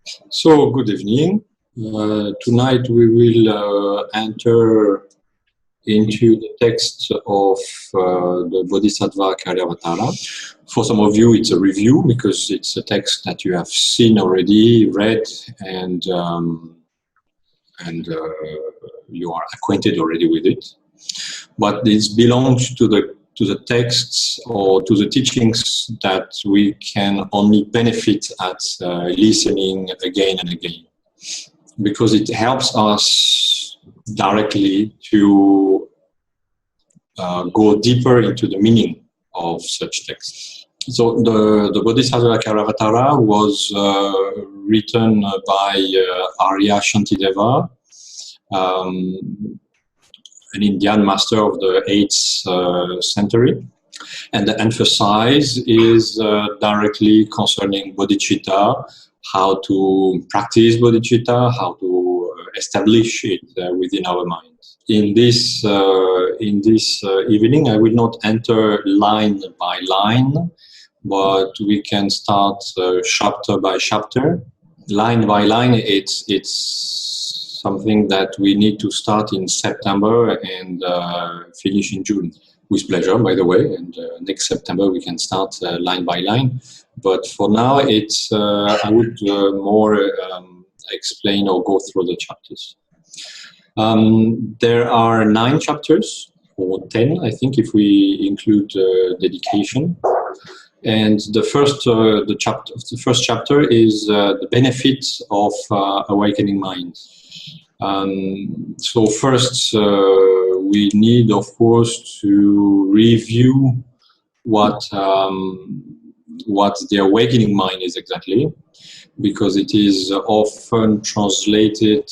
So, good evening. Tonight we will enter into the text of the Bodhisattva Karyavatara. For some of you, it's a review because it's a text that you have seen already, read, and you are acquainted already with it. But it belongs to the texts or to the teachings that we can only benefit at listening again and again, because it helps us directly to go deeper into the meaning of such texts. So the Bodhisattva Karavatara was written by Arya Shantideva, an Indian master of the 8th century. And the emphasis is directly concerning bodhicitta, how to practice bodhicitta, how to establish it within our mind. In this evening, I will not enter line by line, but we can start chapter by chapter. Line by line, it's something that we need to start in September and finish in June. With pleasure, by the way, and next September we can start line by line. But for now, it's I would more explain or go through the chapters. There are 9 chapters, or 10, I think, if we include dedication. And the first chapter is the benefits of awakening mind. So first, we need, of course, to review what the awakening mind is exactly, because it is often translated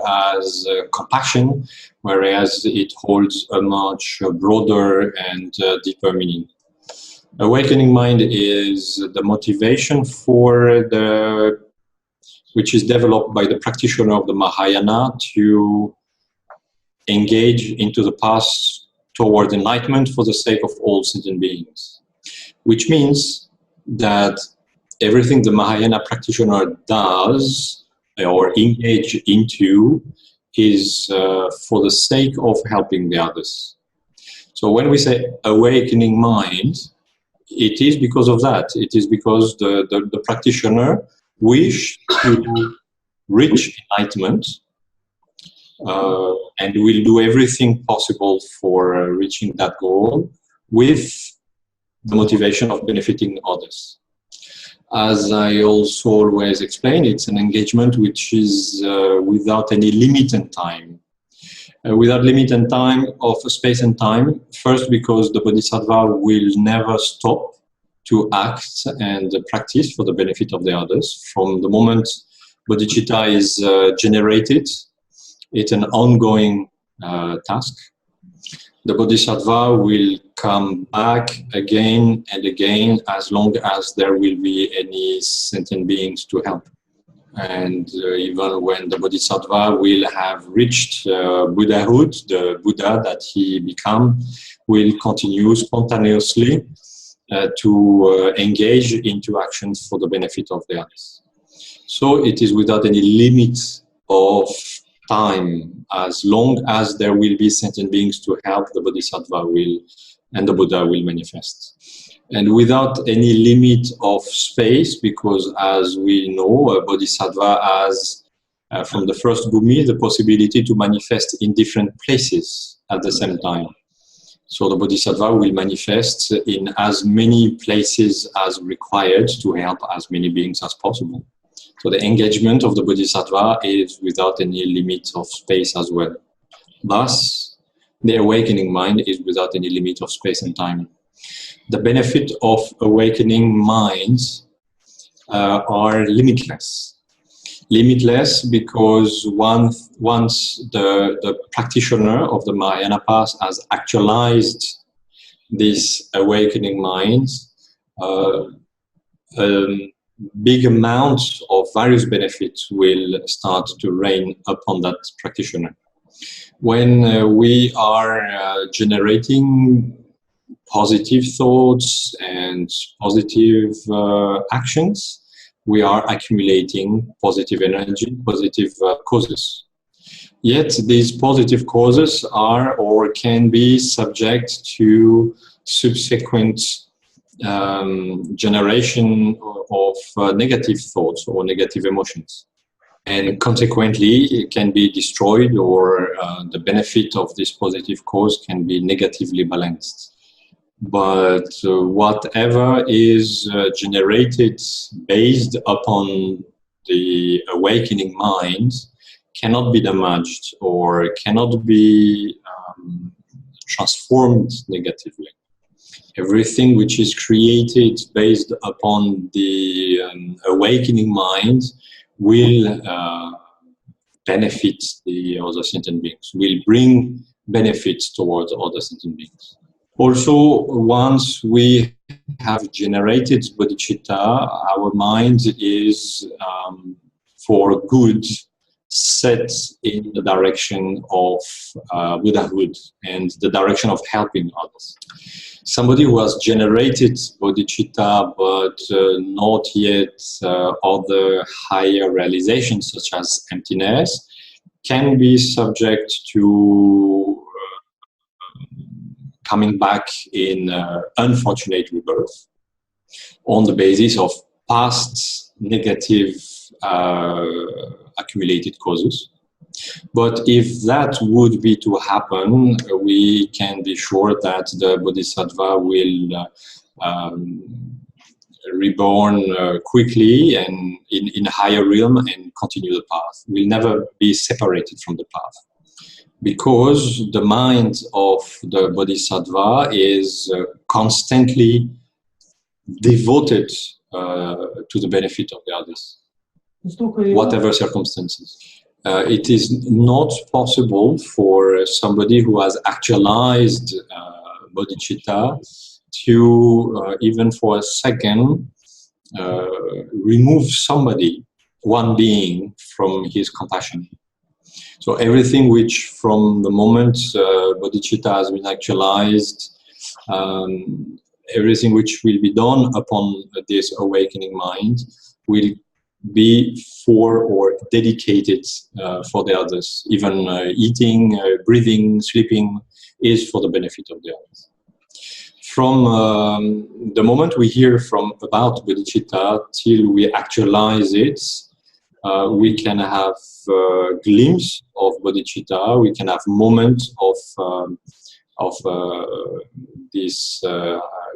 as compassion, whereas it holds a much broader and deeper meaning. Awakening mind is the motivation for which is developed by the practitioner of the Mahayana to engage into the path toward enlightenment for the sake of all sentient beings. Which means that everything the Mahayana practitioner does or engage into is for the sake of helping the others. So when we say awakening mind, it is because of that. It is because the practitioner wish to reach enlightenment and will do everything possible for reaching that goal with the motivation of benefiting others. As I also always explain, it's an engagement which is without any limit and time. Without limit and time of space and time, first because the Bodhisattva will never stop to act and practice for the benefit of the others. From the moment bodhicitta is generated, it's an ongoing task. The Bodhisattva will come back again and again as long as there will be any sentient beings to help. And even when the Bodhisattva will have reached Buddhahood, the Buddha that he become will continue spontaneously to engage into actions for the benefit of the others. So it is without any limit of time, as long as there will be sentient beings to help, the Bodhisattva will and the Buddha will manifest. And without any limit of space, because as we know, a Bodhisattva has, from the first Bhumi, the possibility to manifest in different places at the same time. So the Bodhisattva will manifest in as many places as required to help as many beings as possible. So the engagement of the Bodhisattva is without any limit of space as well. Thus, the awakening mind is without any limit of space and time. The benefit of awakening minds are limitless. Limitless because once the practitioner of the Mahayana path has actualized this awakening mind, big amounts of various benefits will start to rain upon that practitioner. When we are generating positive thoughts and positive actions, we are accumulating positive energy, positive causes. Yet these positive causes are or can be subject to subsequent generation of negative thoughts or negative emotions. And consequently, it can be destroyed, or the benefit of this positive cause can be negatively balanced. But whatever is generated based upon the awakening mind cannot be damaged or cannot be transformed negatively. Everything which is created based upon the awakening mind will benefit the other sentient beings, will bring benefits towards other sentient beings. Also, once we have generated bodhicitta, our mind is for good set in the direction of Buddhahood and the direction of helping others. Somebody who has generated bodhicitta but not yet other higher realizations such as emptiness can be subject to coming back in unfortunate rebirth on the basis of past negative accumulated causes. But if that would be to happen, we can be sure that the Bodhisattva will reborn quickly and in a higher realm and continue the path. Will never be separated from the path, because the mind of the Bodhisattva is constantly devoted to the benefit of the others, whatever circumstances. It is not possible for somebody who has actualized bodhicitta to, even for a second, remove somebody, one being, from his compassion. So everything which, from the moment bodhicitta has been actualized, everything which will be done upon this awakening mind will be for or dedicated for the others. Even eating, breathing, sleeping is for the benefit of the others. From the moment we hear about bodhicitta till we actualize it, we can have a glimpse of bodhicitta, we can have moments of this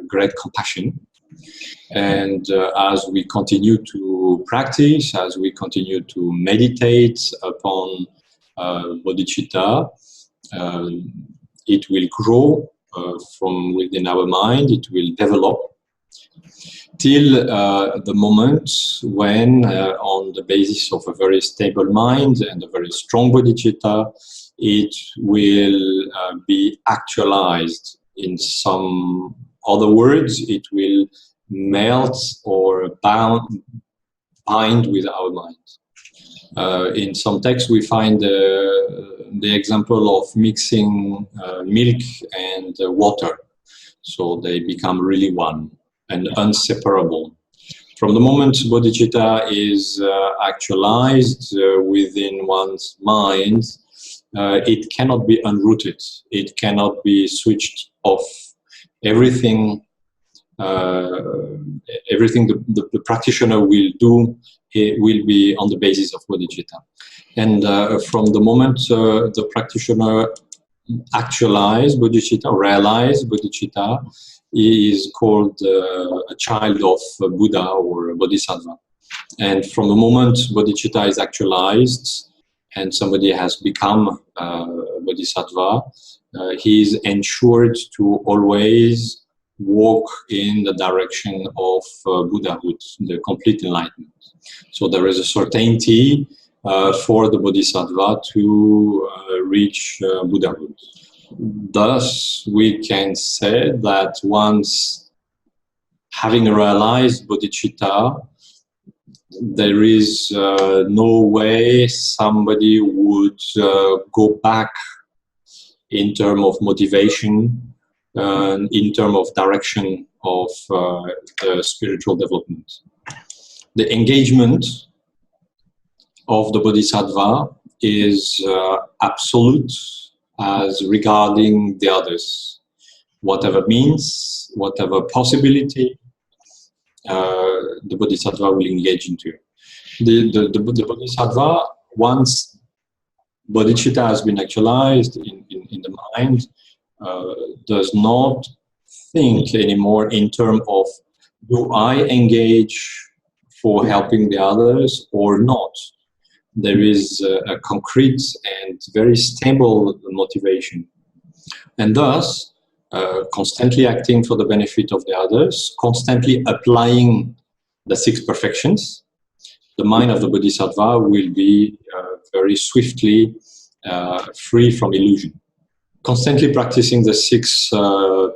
great compassion. And as we continue to practice, as we continue to meditate upon bodhicitta, it will grow from within our mind, it will develop till the moment when, on the basis of a very stable mind and a very strong bodhicitta, it will be actualized. In some other words, it will melt or bind with our mind. In some texts, we find the example of mixing milk and water, so they become really one and inseparable. From the moment bodhicitta is actualized within one's mind, it cannot be unrooted, it cannot be switched off. Everything the practitioner will do, it will be on the basis of bodhicitta. And from the moment the practitioner actualize bodhicitta, realize bodhicitta, he is called a child of Buddha or Bodhisattva. And from the moment bodhicitta is actualized and somebody has become Bodhisattva, he is ensured to always walk in the direction of Buddhahood, the complete enlightenment. So there is a certainty for the Bodhisattva to reach Buddhahood. Thus, we can say that once having realized bodhicitta, there is no way somebody would go back in terms of motivation, in terms of direction of spiritual development. the engagement of the Bodhisattva is absolute as regarding the others. Whatever means, whatever possibility, the Bodhisattva will engage into. The Bodhisattva, once bodhicitta has been actualized in the mind, does not think anymore in terms of, do I engage for helping the others or not? There is a concrete and very stable motivation. And thus, constantly acting for the benefit of the others, constantly applying the 6 perfections, the mind of the Bodhisattva will be very swiftly free from illusion. Constantly practicing the 6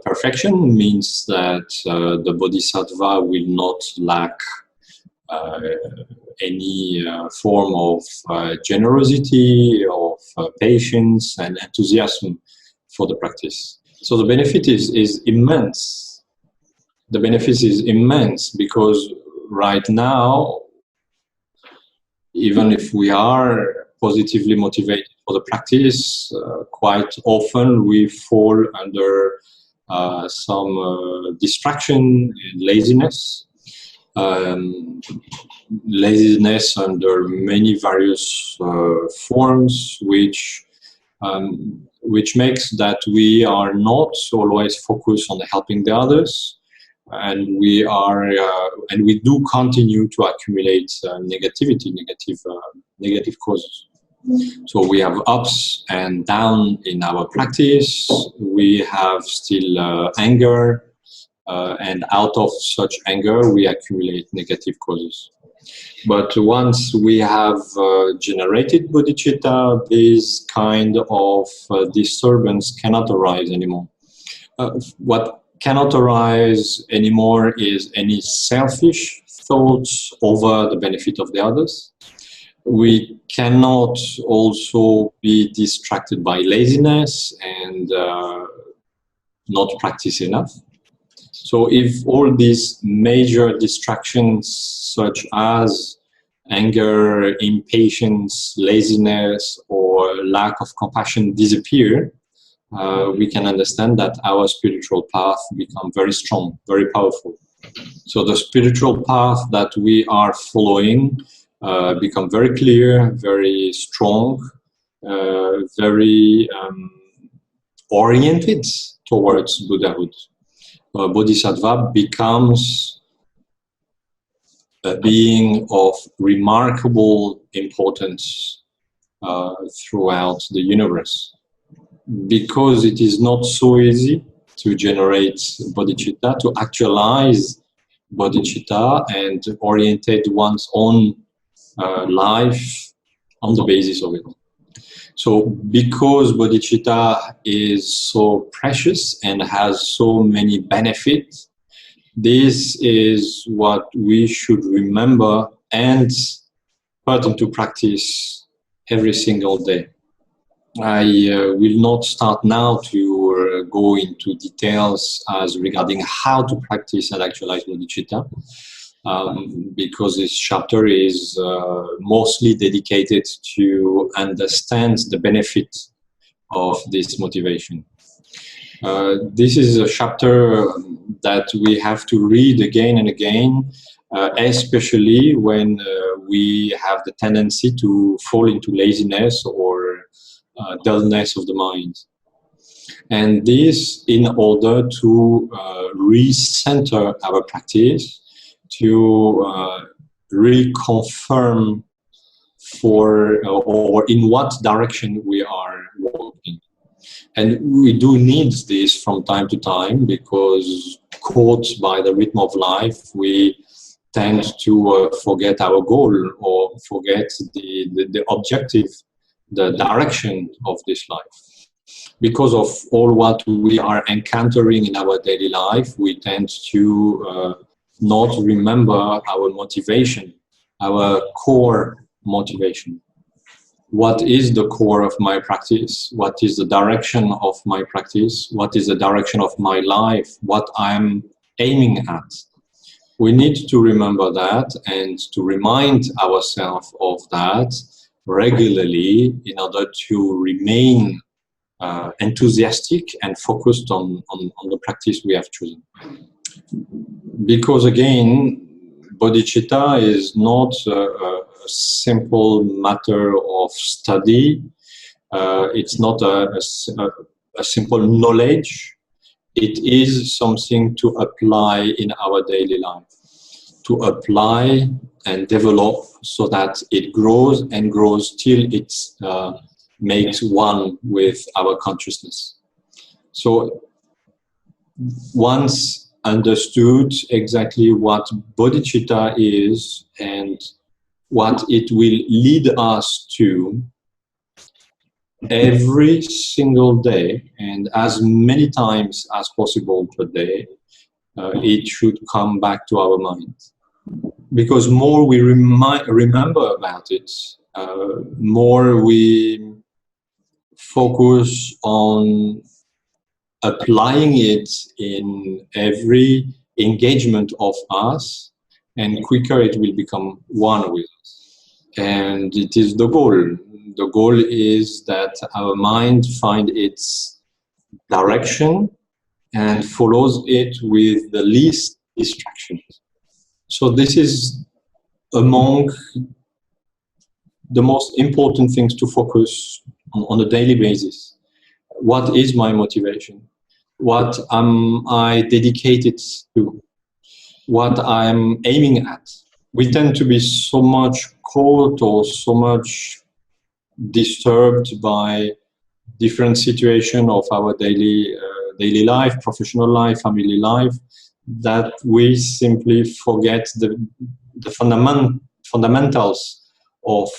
perfection means that the Bodhisattva will not lack any form of generosity, of patience and enthusiasm for the practice. So the benefit is immense. The benefit is immense because right now, even if we are positively motivated for the practice, quite often we fall under some distraction and laziness. Laziness under many various forms, which makes that we are not always focused on helping the others, and we do continue to accumulate negativity, negative causes. So we have ups and downs in our practice. We have still anger. And out of such anger, we accumulate negative causes. But once we have generated bodhicitta, this kind of disturbance cannot arise anymore. What cannot arise anymore is any selfish thoughts over the benefit of the others. We cannot also be distracted by laziness and not practice enough. So if all these major distractions such as anger, impatience, laziness, or lack of compassion disappear, we can understand that our spiritual path becomes very strong, very powerful. So the spiritual path that we are following becomes very clear, very strong, very oriented towards Buddhahood. Bodhisattva becomes a being of remarkable importance throughout the universe. Because it is not so easy to generate bodhicitta, to actualize bodhicitta and orientate one's own life on the basis of it. So because bodhicitta is so precious and has so many benefits, this is what we should remember and put into practice every single day. I will not start now to go into details as regarding how to practice and actualize bodhicitta, because this chapter is mostly dedicated to understand the benefit of this motivation. This is a chapter that we have to read again and again, especially when we have the tendency to fall into laziness or dullness of the mind. And this in order to recenter our practice, to reconfirm or in what direction we are walking. And we do need this from time to time because caught by the rhythm of life, we tend to forget our goal or forget the objective, the direction of this life. Because of all what we are encountering in our daily life, we tend to not remember our motivation, our core motivation. What is the core of my practice? What is the direction of my practice? What is the direction of my life? What I'm aiming at? We need to remember that and to remind ourselves of that regularly in order to remain enthusiastic and focused on the practice we have chosen. Because again, bodhicitta is not a simple matter of study. It's not a simple knowledge. It is something to apply in our daily life, to apply and develop so that it grows and grows till it makes one with our consciousness. So once understood exactly what bodhicitta is and what it will lead us to, every single day and as many times as possible per day, it should come back to our mind. Because more we remember about it, more we focus on applying it in every engagement of us, and quicker it will become one with us. And it is the goal. The goal is that our mind find its direction and follows it with the least distractions. So this is among the most important things to focus on a daily basis. What is my motivation? What am I dedicated to? What I'm aiming at? We tend to be so much caught or so much disturbed by different situations of our daily life, professional life, family life, that we simply forget the fundamentals of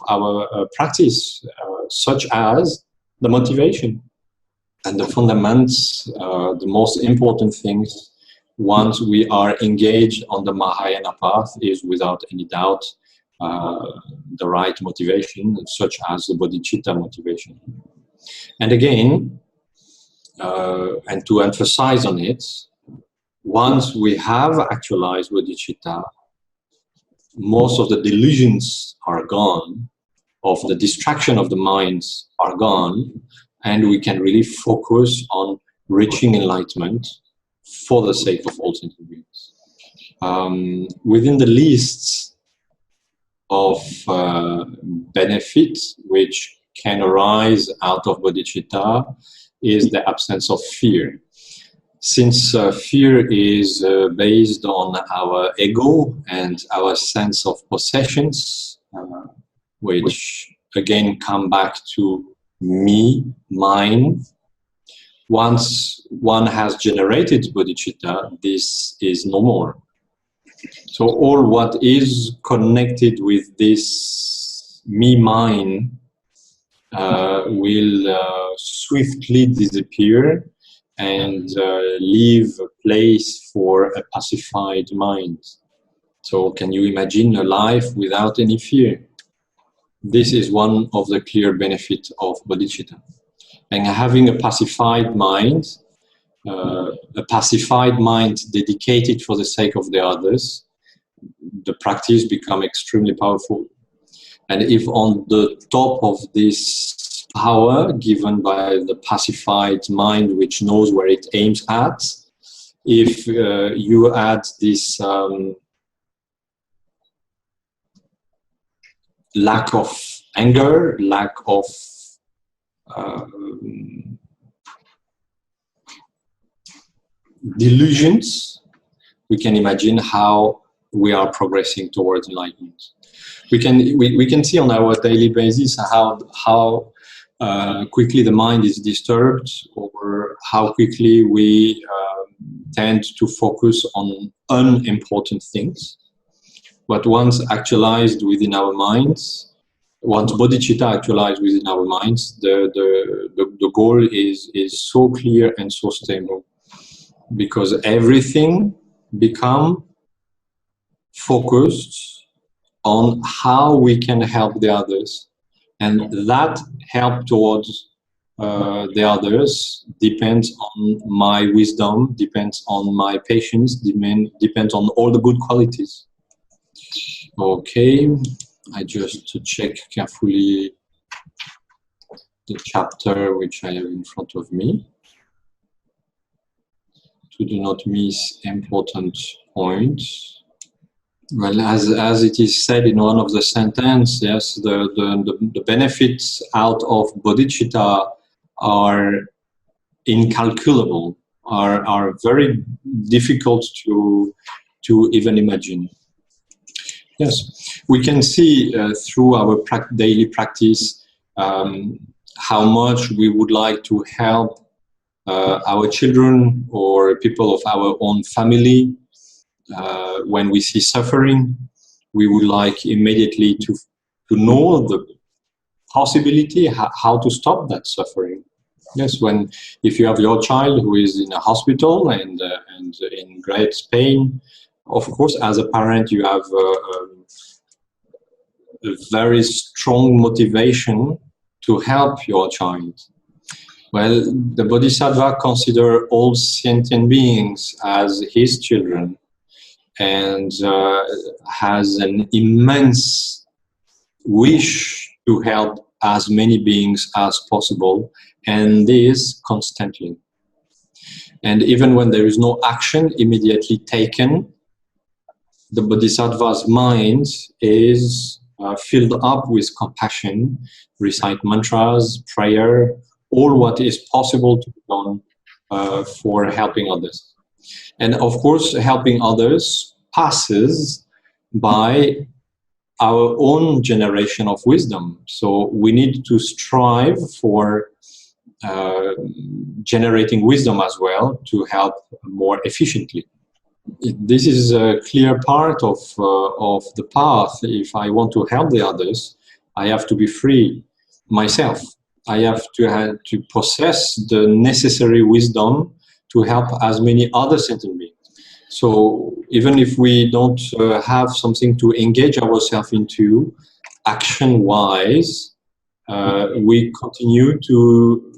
our practice, such as the motivation and the fundamentals, the most important things once we are engaged on the Mahayana path is without any doubt the right motivation, such as the bodhicitta motivation. And again, and to emphasize on it, once we have actualized bodhicitta, most of the delusions are gone, of the distraction of the minds are gone, and we can really focus on reaching enlightenment for the sake of all sentient beings. Within the lists of benefits which can arise out of bodhicitta is the absence of fear. Since fear is based on our ego and our sense of possessions, which again come back to me, mine. Once one has generated bodhicitta, this is no more. So all what is connected with this me, mine will swiftly disappear and leave a place for a pacified mind. So can you imagine a life without any fear? This is one of the clear benefits of bodhicitta. And having a pacified mind dedicated for the sake of the others, the practice becomes extremely powerful. And if on the top of this power given by the pacified mind, which knows where it aims at, if you add this lack of anger, lack of delusions, we can imagine how we are progressing towards enlightenment. We can see on our daily basis how quickly the mind is disturbed, or how quickly we tend to focus on unimportant things. But once actualized within our minds, once bodhicitta actualized within our minds, the goal is so clear and so stable, because everything becomes focused on how we can help the others, and that help towards the others depends on my wisdom, depends on my patience, depends on all the good qualities. Okay, I just check carefully the chapter which I have in front of me to do not miss important points. Well, as it is said in one of the sentences, yes, the benefits out of bodhicitta are incalculable, are very difficult to even imagine. Yes, we can see through our daily practice how much we would like to help our children or people of our own family. When we see suffering, we would like immediately to know the possibility how to stop that suffering. Yes, if you have your child who is in a hospital and in great pain, of course, as a parent, you have a very strong motivation to help your child. Well, the Bodhisattva considers all sentient beings as his children and has an immense wish to help as many beings as possible, and this constantly. And even when there is no action immediately taken, the Bodhisattva's mind is filled up with compassion, recite mantras, prayer, all what is possible to be done for helping others. And of course, helping others passes by our own generation of wisdom. So we need to strive for generating wisdom as well to help more efficiently. This is a clear part of the path. If I want to help the others, I have to be free myself. I have to possess the necessary wisdom to help as many other sentient beings. So even if we don't have something to engage ourselves into action-wise, we continue to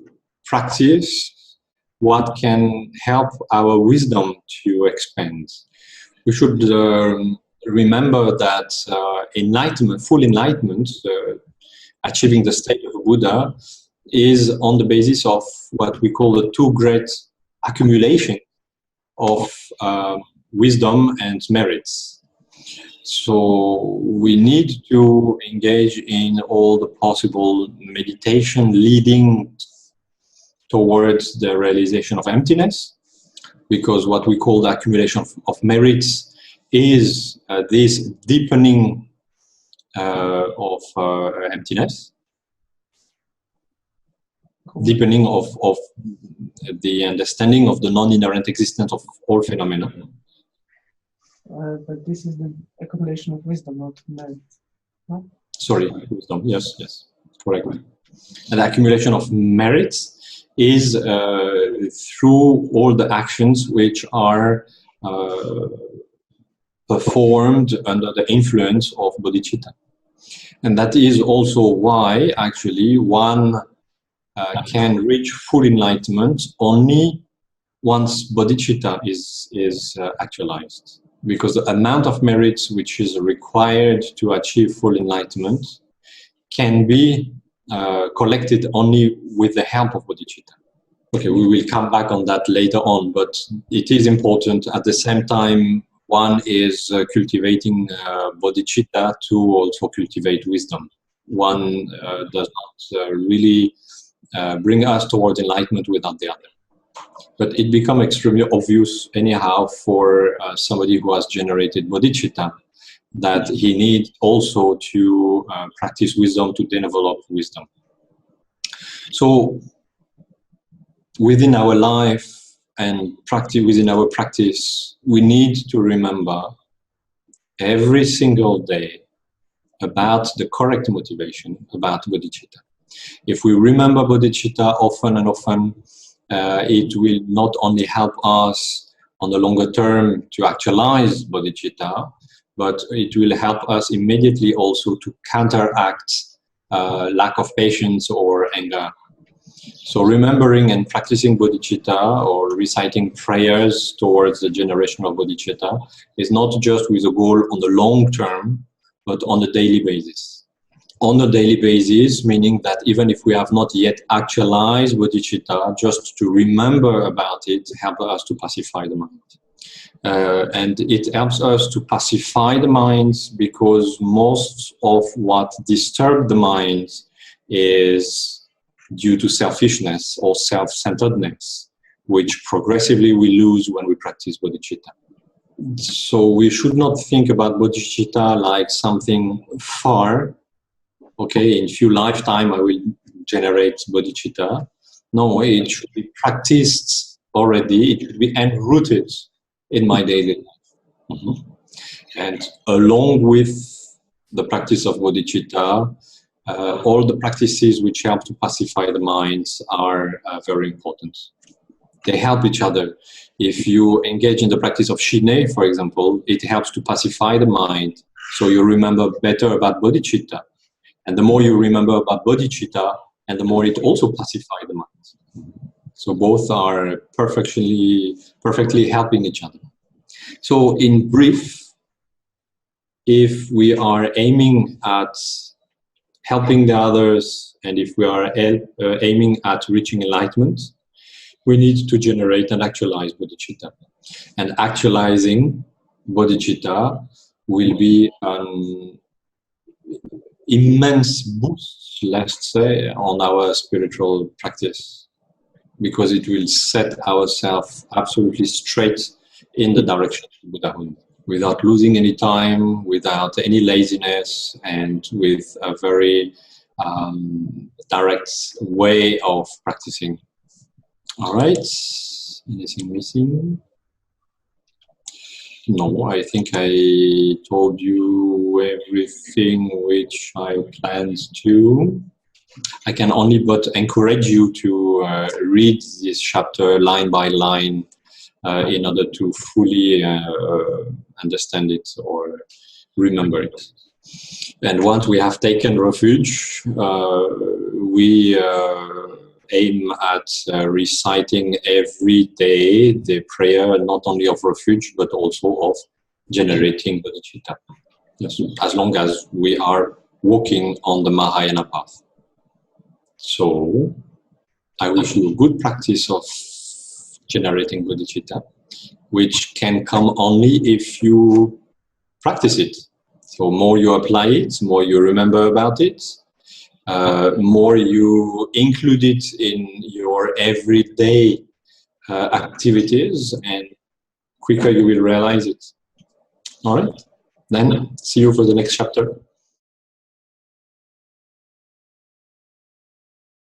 practice what can help our wisdom to expand. We should remember that enlightenment, full enlightenment, achieving the state of a Buddha, is on the basis of what we call the two great accumulation of wisdom and merits. So we need to engage in all the possible meditation leading towards the realization of emptiness, because what we call the accumulation of merits is this deepening of emptiness, deepening of the understanding of the non-inherent existence of all phenomena. But this is the accumulation of wisdom, not merit. No? Sorry, wisdom. Yes, correct. And the accumulation of merits is through all the actions which are performed under the influence of bodhicitta. And that is also why actually one can reach full enlightenment only once bodhicitta is actualized. Because the amount of merits which is required to achieve full enlightenment can be collected only with the help of bodhicitta. Okay, we will come back on that later on, but it is important at the same time one is cultivating bodhicitta to also cultivate wisdom. One does not really bring us towards enlightenment without the other. But it becomes extremely obvious anyhow for somebody who has generated bodhicitta that he needs also to practice wisdom to develop wisdom. So within our life and within our practice, we need to remember every single day about the correct motivation, about bodhicitta. If we remember bodhicitta often and often, it will not only help us on the longer term to actualize bodhicitta, but it will help us immediately also to counteract lack of patience or anger. So remembering and practicing bodhicitta or reciting prayers towards the generation of bodhicitta is not just with a goal on the long term, but on a daily basis. On a daily basis, meaning that even if we have not yet actualized bodhicitta, just to remember about it helps us to pacify the mind. And it helps us to pacify the mind because most of what disturbs the mind is due to selfishness or self-centeredness, which progressively we lose when we practice bodhicitta. So we should not think about bodhicitta like something far. Okay, in few lifetime I will generate bodhicitta. No, it should be practiced already. It should be enrooted in my daily life. And along with the practice of bodhicitta, all the practices which help to pacify the mind are very important. They help each other. If you engage in the practice of shine, for example, it helps to pacify the mind, so you remember better about bodhicitta. And the more you remember about bodhicitta, and the more it also pacifies the mind. So both are perfectly helping each other. So in brief, if we are aiming at helping the others, and if we are aiming at reaching enlightenment, we need to generate and actualize bodhicitta. And actualizing bodhicitta will be an immense boost, let's say, on our spiritual practice, because it will set ourselves absolutely straight in the direction of Buddhahood, without losing any time, without any laziness, and with a very direct way of practicing. All right, anything missing? No, I think I told you everything which I planned to. I can only but encourage you to read this chapter line by line in order to fully understand it or remember it. And once we have taken refuge, we aim at reciting every day the prayer, not only of refuge, but also of generating bodhicitta, yes, as long as we are walking on the Mahayana path. So I wish you a good practice of generating bodhicitta, which can come only if you practice it. So more you apply it, more you remember about it, more you include it in your everyday activities, and quicker you will realize it. All right, then see you for the next chapter.